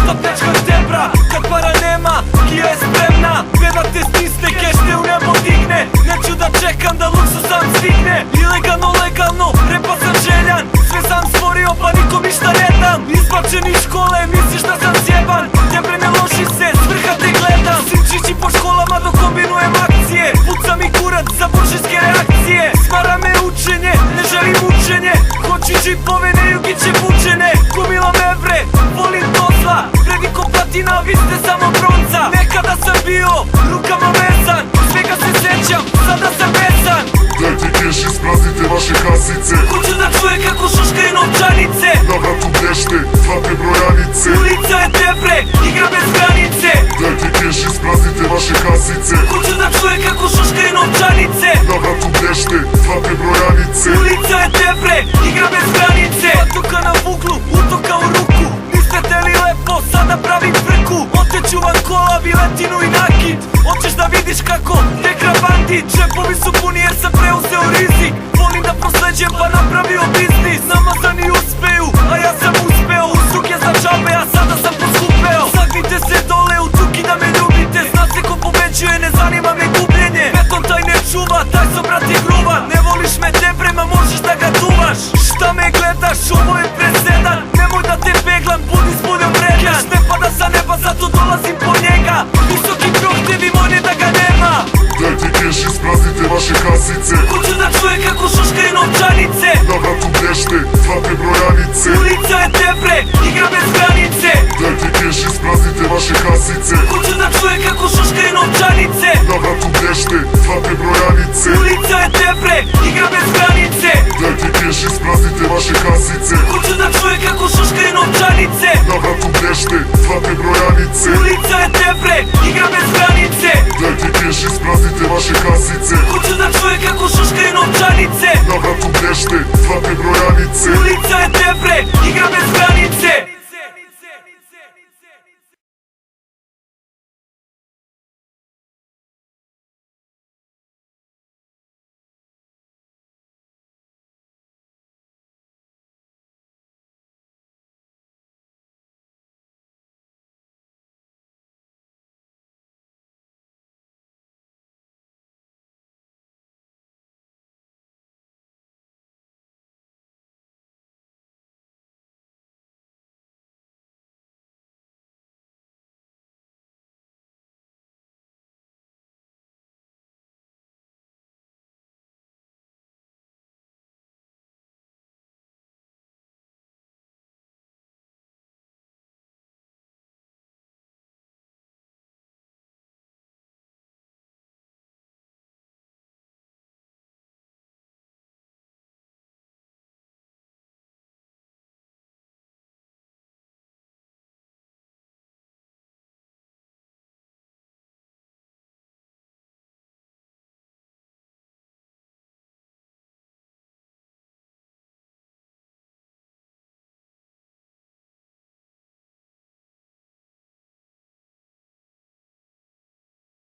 pusta pljačka tebra. Kad para nema, Kia je spremna. Beba te stisne, keš te u nebo digne. Neću da čekam da luksuz sam stigne. Ilegalno, legalno, repa sam željan. Sve sam stvorio pa nikom ništa ne dam. Izbačen iz škole, misliš da sam sjeban. Tebre ne loži se, svrha te gledam. Sinčići po školama dok kombinujem akcije. Pucam i kurac za božinske reakcije. Smara me učenje, ne želim učenje. Hoću džipove, ne jugiće vučene. Kumilam evre, volim dozla. Vredi ko platina, vi ste samo bronca. Nekada sam bio rukama vezan. Svega se sećam, sada sam vezan. Dajte keš, ispraznite vaše kasice. Hoću da čuje kako šuškaju novčanice. Na vratu blješte, zlatne brojanice. Ulica je Debre, igra bez granice. Dajte keš, ispraznite vaše kasice. Hoću da čuje kako šuškaju novčanice. Na vratu blješte, zlatne brojanice. Ulica je Debre, igra bez granice. Patoka na vuglu, utoka u ruku. Niste teli lepo, sada pravim frku. Oteću vam kola, biletinu i nakit. Hoćeš da vidiš kako tekra bandit. Džepovi su puni jer sam preuzeo rizik. Volim da prosleđem pa napravio biznis. Namazani uspeju, a ja sam uspeo. Usluge za džabe, a sada sam poskupeo. Sagnite se dole u tuki da me ljubite. Zna se ko pobeđuje, ne zanima me gubljenje. Beton taj ne čuva, taj sam brat i gruba. Ne voliš me Debrema, možeš da ga duvaš. Šta me gledaš, ovo je presedan. Nemoj da te peglam, budi zbuljom vredan. Keš ne pada sa neba, zato dolazim po njega. Visoki prohtevi, molje da ga nema. Dajte keš, ispraznite vaše kasice. Hoću da čuje kako šuškaju novčanice. Na vratu blješte, zlatne brojanice. Ulica je Debre, igra bez granice. Dajte keš, ispraznite vaše kasice. Hoću da čuje kako šuškaju novčanice. Na vratu blješte, zlatne brojanice. Ulica je Debre, igra bez granice. Dajte keš, ispraznite vaše kasice. Hoću da čuje kako šuškaju novčanice. Na vratu blješte, zlatne brojanice. Ulica je Debre, igra bez granice.